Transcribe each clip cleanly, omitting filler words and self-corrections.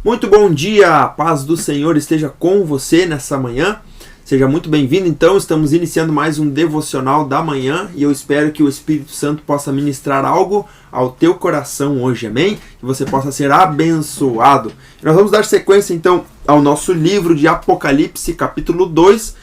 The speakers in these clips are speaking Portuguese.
Muito bom dia, a paz do Senhor esteja com você nessa manhã. Seja muito bem-vindo, então, estamos iniciando mais um devocional da manhã e eu espero que o Espírito Santo possa ministrar algo ao teu coração hoje, amém? Que você possa ser abençoado. Nós vamos dar sequência, então, ao nosso livro de Apocalipse, capítulo 2.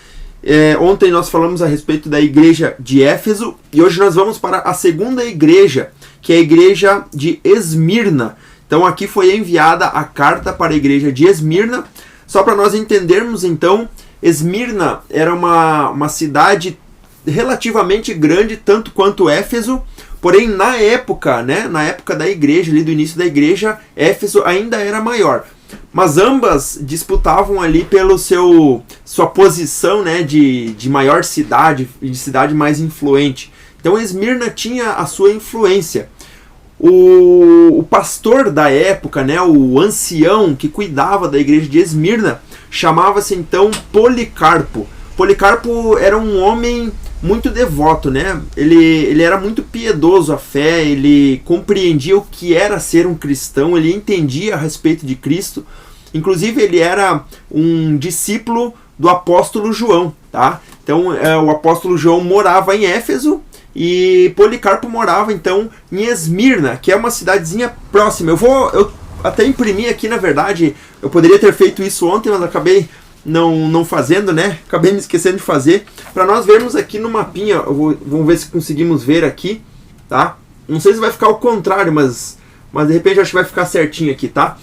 Ontem nós falamos a respeito da igreja de Éfeso e hoje nós vamos para a segunda igreja, que é a igreja de Esmirna. Então aqui foi enviada a carta para a igreja de Esmirna. Só para nós entendermos, então, Esmirna era uma cidade relativamente grande, tanto quanto Éfeso, porém na época da igreja, ali do início da igreja, Éfeso ainda era maior. Mas ambas disputavam ali pelo sua posição, né, de maior cidade, de cidade mais influente. Então Esmirna tinha a sua influência. O pastor da época, né, o ancião que cuidava da igreja de Esmirna, chamava-se então Policarpo. Policarpo era um homem muito devoto, né? Ele era muito piedoso à fé, ele compreendia o que era ser um cristão, ele entendia a respeito de Cristo. Inclusive ele era um discípulo do apóstolo João, tá? Então o apóstolo João morava em Éfeso e Policarpo morava então em Esmirna, que é uma cidadezinha próxima. Eu até imprimir aqui, na verdade, eu poderia ter feito isso ontem, mas acabei não fazendo, né? Acabei me esquecendo de fazer. Para nós vermos aqui no mapinha, vamos ver se conseguimos ver aqui, tá? Não sei se vai ficar ao contrário, mas de repente acho que vai ficar certinho aqui, tá?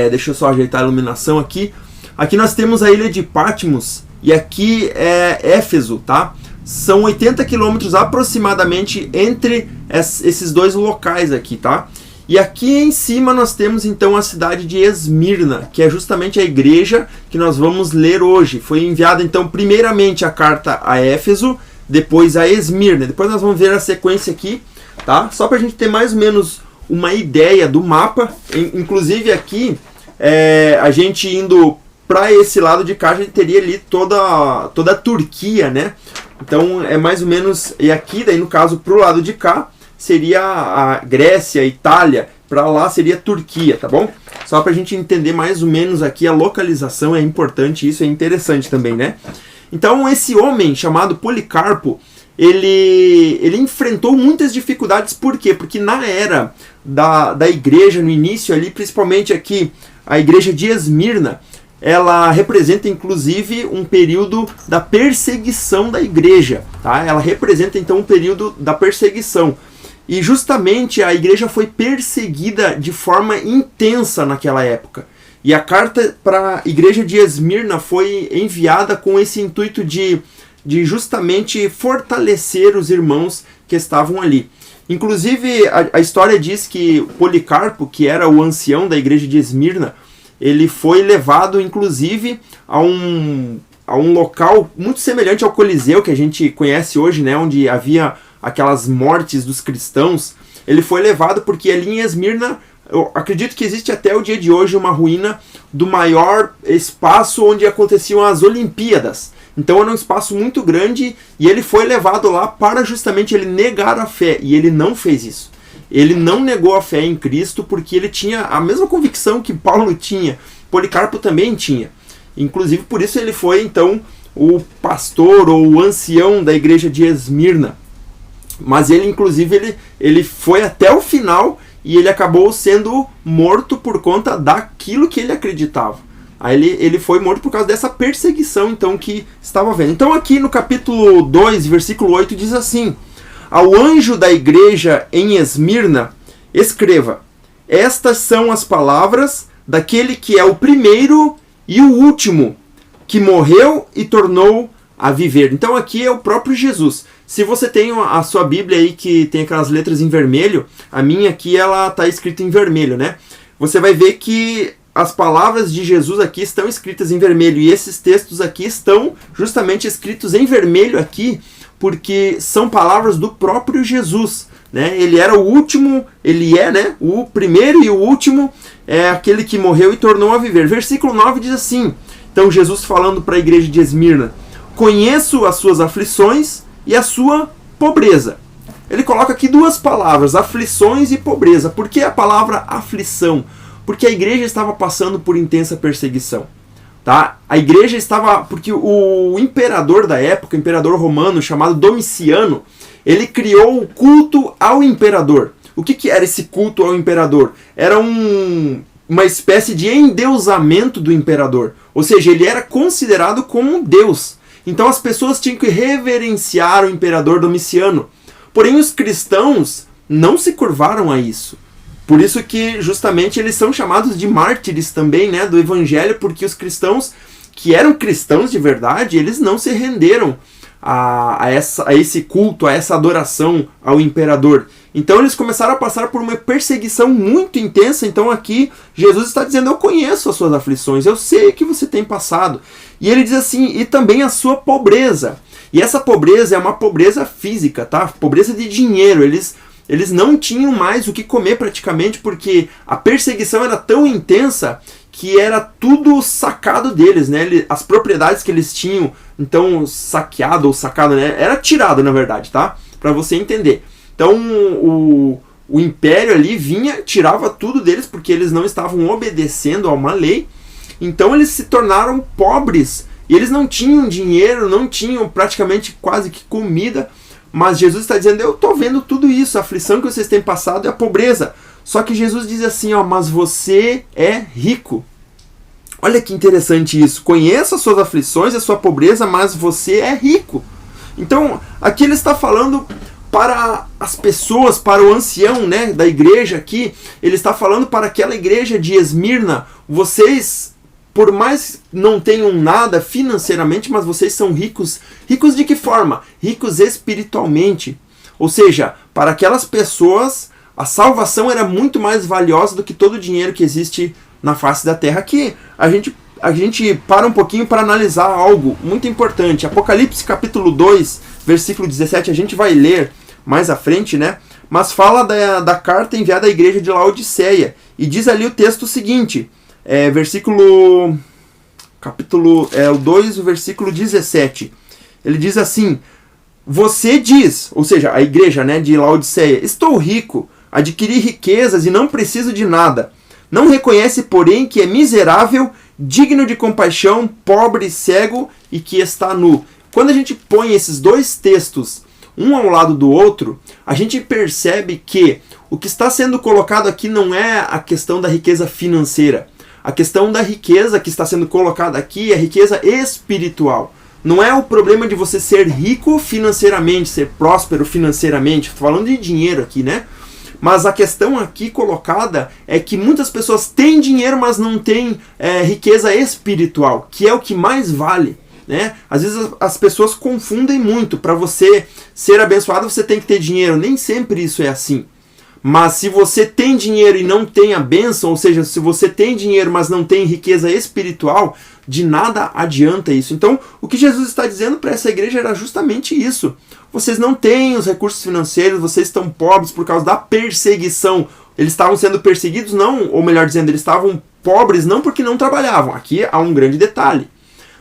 Deixa eu só ajeitar a iluminação aqui. Aqui nós temos a ilha de Patmos e aqui é Éfeso, tá? São 80 quilômetros aproximadamente entre esses dois locais aqui, tá? E aqui em cima nós temos então a cidade de Esmirna, que é justamente a igreja que nós vamos ler hoje. Foi enviada então primeiramente a carta a Éfeso, depois a Esmirna. Depois nós vamos ver a sequência aqui, tá? Só para a gente ter mais ou menos uma ideia do mapa. Inclusive aqui, a gente indo para esse lado de cá, a gente teria ali toda a Turquia, né? Então é mais ou menos, e aqui daí no caso para o lado de cá, seria a Grécia, a Itália, para lá seria a Turquia, tá bom? Só para a gente entender mais ou menos aqui a localização, é importante, isso é interessante também, né? Então esse homem chamado Policarpo, ele enfrentou muitas dificuldades, por quê? Porque na era da igreja, no início ali, principalmente aqui, a igreja de Esmirna, ela representa inclusive um período da perseguição da igreja, tá? Ela representa então um período da perseguição. E justamente a igreja foi perseguida de forma intensa naquela época. E a carta para a igreja de Esmirna foi enviada com esse intuito de justamente fortalecer os irmãos que estavam ali. Inclusive a história diz que Policarpo, que era o ancião da igreja de Esmirna, ele foi levado inclusive a um local muito semelhante ao Coliseu que a gente conhece hoje, né, onde havia aquelas mortes dos cristãos. Ele foi levado porque ali em Esmirna, eu acredito que existe até o dia de hoje uma ruína do maior espaço onde aconteciam as Olimpíadas. Então era um espaço muito grande e ele foi levado lá para justamente ele negar a fé, e ele não fez isso. Ele não negou a fé em Cristo porque ele tinha a mesma convicção que Paulo tinha, Policarpo também tinha. Inclusive por isso ele foi então o pastor ou o ancião da igreja de Esmirna. Mas ele inclusive ele foi até o final e ele acabou sendo morto por conta daquilo que ele acreditava. Aí ele foi morto por causa dessa perseguição então que estava havendo. Então aqui no capítulo 2, versículo 8 diz assim: ao anjo da igreja em Esmirna, escreva: estas são as palavras daquele que é o primeiro e o último, que morreu e tornou a viver. Então aqui é o próprio Jesus. Se você tem a sua Bíblia aí que tem aquelas letras em vermelho, a minha aqui ela está escrita em vermelho, né? Você vai ver que as palavras de Jesus aqui estão escritas em vermelho, e esses textos aqui estão justamente escritos em vermelho aqui, porque são palavras do próprio Jesus, né? Ele era o último, ele é, né, o primeiro e o último, é aquele que morreu e tornou a viver. Versículo 9 diz assim, então Jesus falando para a igreja de Esmirna: conheço as suas aflições e a sua pobreza. Ele coloca aqui duas palavras, aflições e pobreza. Por que a palavra aflição? Porque a igreja estava passando por intensa perseguição. Tá? A igreja estava... Porque o imperador da época, o imperador romano, chamado Domiciano, ele criou o culto ao imperador. O que era esse culto ao imperador? Era uma espécie de endeusamento do imperador. Ou seja, ele era considerado como um deus. Então as pessoas tinham que reverenciar o imperador Domiciano. Porém, os cristãos não se curvaram a isso. Por isso que justamente eles são chamados de mártires também, né, do evangelho, porque os cristãos que eram cristãos de verdade, eles não se renderam a esse culto, a essa adoração ao imperador. Então eles começaram a passar por uma perseguição muito intensa. Então aqui Jesus está dizendo: eu conheço as suas aflições, eu sei que você tem passado. E ele diz assim: e também a sua pobreza. E essa pobreza é uma pobreza física, tá? Pobreza de dinheiro. Eles não tinham mais o que comer praticamente, porque a perseguição era tão intensa que era tudo sacado deles, né? As propriedades que eles tinham, então, saqueado ou sacado, né? Era tirado, na verdade, tá? Para você entender. Então, o império ali vinha, tirava tudo deles, porque eles não estavam obedecendo a uma lei. Então, eles se tornaram pobres. E eles não tinham dinheiro, não tinham praticamente quase que comida. Mas Jesus está dizendo: eu estou vendo tudo isso, a aflição que vocês têm passado é a pobreza. Só que Jesus diz assim, ó: mas você é rico. Olha que interessante isso. Conheça as suas aflições, a sua pobreza, mas você é rico. Então, aqui ele está falando para as pessoas, para o ancião, né, da igreja aqui. Ele está falando para aquela igreja de Esmirna: vocês, por mais não tenham nada financeiramente, mas vocês são ricos. Ricos de que forma? Ricos espiritualmente. Ou seja, para aquelas pessoas, a salvação era muito mais valiosa do que todo o dinheiro que existe na face da terra. Aqui a gente para um pouquinho para analisar algo muito importante. Apocalipse capítulo 2, versículo 17, a gente vai ler mais à frente, né? Mas fala da carta enviada à igreja de Laodiceia. E diz ali o texto seguinte, capítulo 2, versículo 17. Ele diz assim: você diz, ou seja, a igreja, né, de Laodiceia: estou rico, adquiri riquezas e não preciso de nada. Não reconhece, porém, que é miserável, digno de compaixão, pobre, cego e que está nu. Quando a gente põe esses dois textos um ao lado do outro, a gente percebe que o que está sendo colocado aqui não é a questão da riqueza financeira. A questão da riqueza que está sendo colocada aqui é a riqueza espiritual. Não é o problema de você ser rico financeiramente, ser próspero financeiramente. Estou falando de dinheiro aqui, né? Mas a questão aqui colocada é que muitas pessoas têm dinheiro, mas não têm riqueza espiritual, que é o que mais vale, né? Às vezes as pessoas confundem muito. Para você ser abençoado, você tem que ter dinheiro. Nem sempre isso é assim. Mas se você tem dinheiro e não tem a bênção, ou seja, se você tem dinheiro, mas não tem riqueza espiritual, de nada adianta isso. Então, o que Jesus está dizendo para essa igreja era justamente isso. Vocês não têm os recursos financeiros, vocês estão pobres por causa da perseguição. Eles estavam sendo perseguidos, não, ou melhor dizendo, eles estavam pobres não porque não trabalhavam. Aqui há um grande detalhe.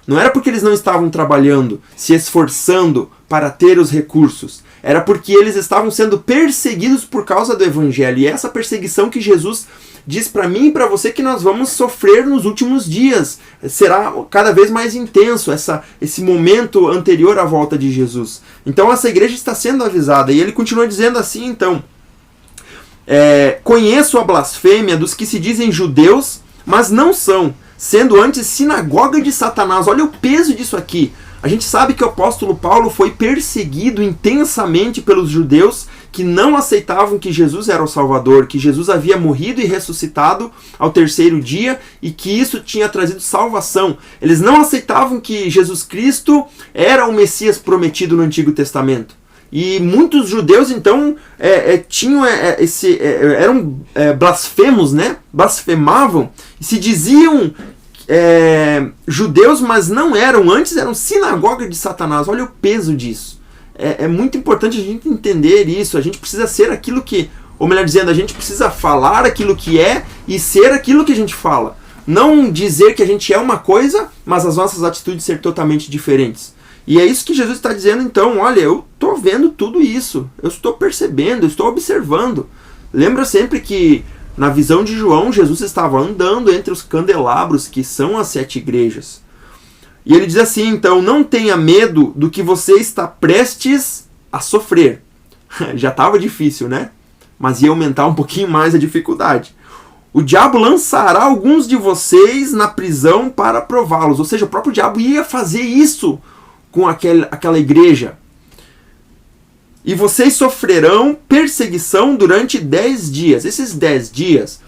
Não era porque eles não estavam trabalhando, se esforçando para ter os recursos. Era porque eles estavam sendo perseguidos por causa do evangelho. E essa perseguição que Jesus diz para mim e para você que nós vamos sofrer nos últimos dias. Será cada vez mais intenso esse momento anterior à volta de Jesus. Então essa igreja está sendo avisada. E ele continua dizendo assim, então: conheço a blasfêmia dos que se dizem judeus, mas não são, sendo antes sinagoga de Satanás. Olha o peso disso aqui. A gente sabe que o apóstolo Paulo foi perseguido intensamente pelos judeus que não aceitavam que Jesus era o Salvador, que Jesus havia morrido e ressuscitado ao terceiro dia e que isso tinha trazido salvação. Eles não aceitavam que Jesus Cristo era o Messias prometido no Antigo Testamento. E muitos judeus, então, eram blasfemos, né? Blasfemavam e se diziam judeus, mas não eram. Antes eram sinagoga de Satanás. Olha o peso disso. É muito importante a gente entender isso. A gente precisa ser aquilo que, ou melhor dizendo, a gente precisa falar aquilo que é e ser aquilo que a gente fala. Não dizer que a gente é uma coisa, mas as nossas atitudes ser totalmente diferentes. E é isso que Jesus está dizendo, então: olha, eu estou vendo tudo isso, eu estou percebendo, eu estou observando. Lembra sempre que na visão de João, Jesus estava andando entre os candelabros, que são as 7 igrejas. E ele diz assim, então, não tenha medo do que você está prestes a sofrer. Já estava difícil, né? Mas ia aumentar um pouquinho mais a dificuldade. O diabo lançará alguns de vocês na prisão para prová-los. Ou seja, o próprio diabo ia fazer isso com aquela igreja. E vocês sofrerão perseguição durante 10 dias. Esses 10 dias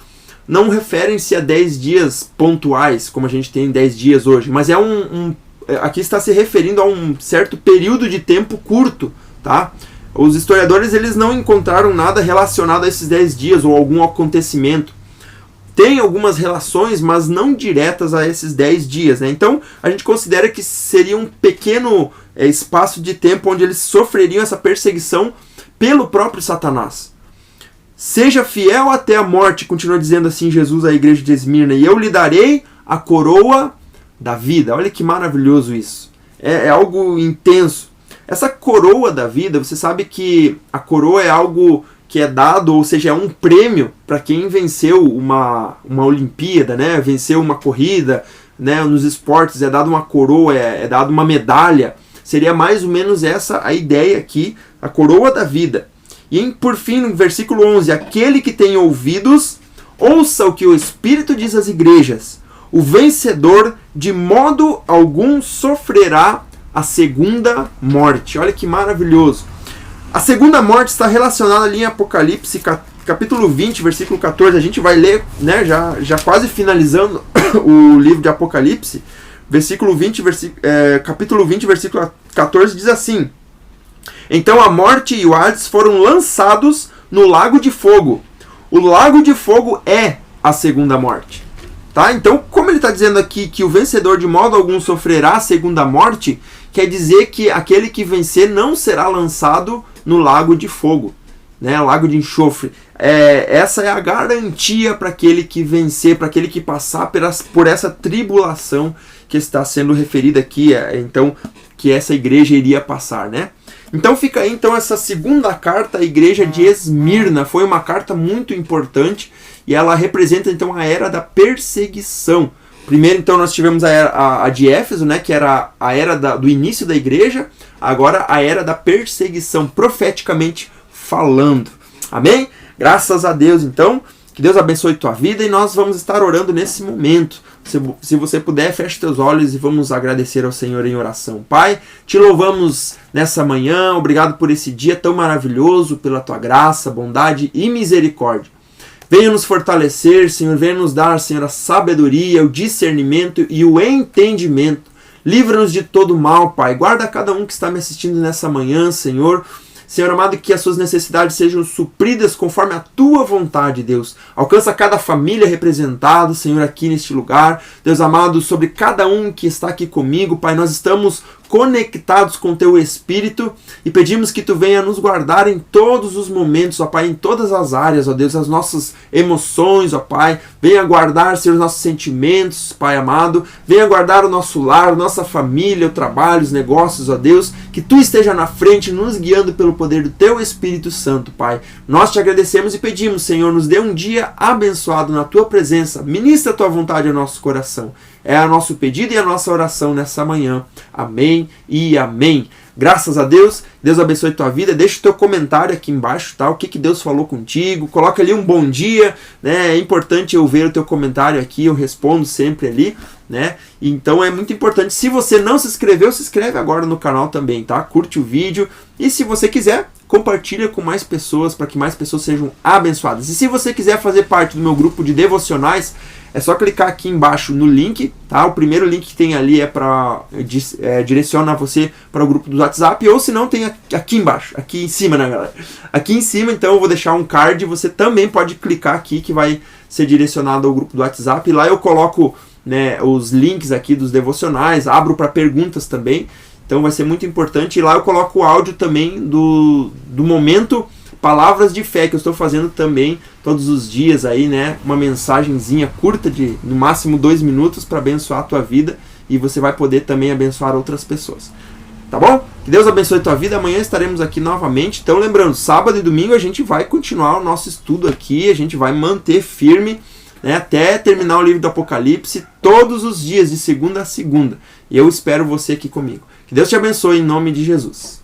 não referem-se a 10 dias pontuais, como a gente tem 10 dias hoje, mas aqui está se referindo a um certo período de tempo curto, tá? Os historiadores eles não encontraram nada relacionado a esses 10 dias ou algum acontecimento. Tem algumas relações, mas não diretas a esses 10 dias, né? Então, a gente considera que seria um pequeno espaço de tempo onde eles sofreriam essa perseguição pelo próprio Satanás. Seja fiel até a morte, continua dizendo assim Jesus à igreja de Esmirna, e eu lhe darei a coroa da vida. Olha que maravilhoso isso. É algo intenso. Essa coroa da vida, você sabe que a coroa é algo que é dado, ou seja, é um prêmio para quem venceu uma Olimpíada, né? Venceu uma corrida, né? Nos esportes é dado uma coroa, é dado uma medalha. Seria mais ou menos essa a ideia aqui, a coroa da vida. E por fim, no versículo 11, aquele que tem ouvidos, ouça o que o Espírito diz às igrejas. O vencedor de modo algum sofrerá a segunda morte. Olha que maravilhoso. A segunda morte está relacionada ali em Apocalipse, capítulo 20, versículo 14. A gente vai ler, né, já quase finalizando o livro de Apocalipse. Capítulo 20, versículo 14 diz assim: então a morte e o Hades foram lançados no lago de fogo. O lago de fogo é a segunda morte. Tá? Então, como ele está dizendo aqui que o vencedor de modo algum sofrerá a segunda morte, quer dizer que aquele que vencer não será lançado no lago de fogo, né? Lago de enxofre. Essa é a garantia para aquele que vencer, para aquele que passar por essa tribulação que está sendo referida aqui, então, que essa igreja iria passar, né? Então fica aí essa segunda carta à igreja de Esmirna. Foi uma carta muito importante e ela representa então a era da perseguição. Primeiro então nós tivemos a de Éfeso, né, que era a era do início da igreja, agora a era da perseguição, profeticamente falando. Amém? Graças a Deus então, que Deus abençoe tua vida e nós vamos estar orando nesse momento. Se você puder, feche teus olhos e vamos agradecer ao Senhor em oração. Pai, te louvamos nessa manhã, obrigado por esse dia tão maravilhoso, pela tua graça, bondade e misericórdia. Venha nos fortalecer, Senhor, venha nos dar, Senhor, a sabedoria, o discernimento e o entendimento. Livra-nos de todo mal, Pai. Guarda cada um que está me assistindo nessa manhã, Senhor. Senhor amado, que as suas necessidades sejam supridas conforme a tua vontade, Deus. Alcança cada família representada, Senhor, aqui neste lugar. Deus amado, sobre cada um que está aqui comigo, Pai, nós estamos conectados com teu Espírito e pedimos que tu venha nos guardar em todos os momentos, ó Pai, em todas as áreas, ó Deus, as nossas emoções, ó Pai. Venha guardar, Senhor, os nossos sentimentos, Pai amado. Venha guardar o nosso lar, nossa família, o trabalho, os negócios, ó Deus. Que tu esteja na frente, nos guiando pelo poder do teu Espírito Santo, Pai. Nós te agradecemos e pedimos, Senhor, nos dê um dia abençoado na tua presença. Ministra a tua vontade ao nosso coração. É o nosso pedido e a nossa oração nessa manhã. Amém e amém. Graças a Deus. Deus abençoe a tua vida. Deixa o teu comentário aqui embaixo, tá? O que Deus falou contigo. Coloca ali um bom dia, né? É importante eu ver o teu comentário aqui. Eu respondo sempre ali, né? Então é muito importante. Se você não se inscreveu, se inscreve agora no canal também, tá? Curte o vídeo. E se você quiser, compartilha com mais pessoas para que mais pessoas sejam abençoadas. E se você quiser fazer parte do meu grupo de devocionais, é só clicar aqui embaixo no link, tá? O primeiro link que tem ali direciona você para o grupo do WhatsApp, ou se não, tem aqui embaixo, aqui em cima, né, galera? Aqui em cima, então, eu vou deixar um card, você também pode clicar aqui que vai ser direcionado ao grupo do WhatsApp. E lá eu coloco, né, os links aqui dos devocionais, abro para perguntas também, então vai ser muito importante. E lá eu coloco o áudio também do momento Palavras de Fé, que eu estou fazendo também todos os dias aí, né? Uma mensagenzinha curta de no máximo 2 minutos para abençoar a tua vida e você vai poder também abençoar outras pessoas. Tá bom? Que Que Deus abençoe a tua vida. Amanhã estaremos aqui novamente. Então, lembrando, sábado e domingo a gente vai continuar o nosso estudo aqui, a gente vai manter firme, né, até terminar o livro do Apocalipse, todos os dias, de segunda a segunda. E eu espero você aqui comigo. Que Deus te abençoe em nome de Jesus.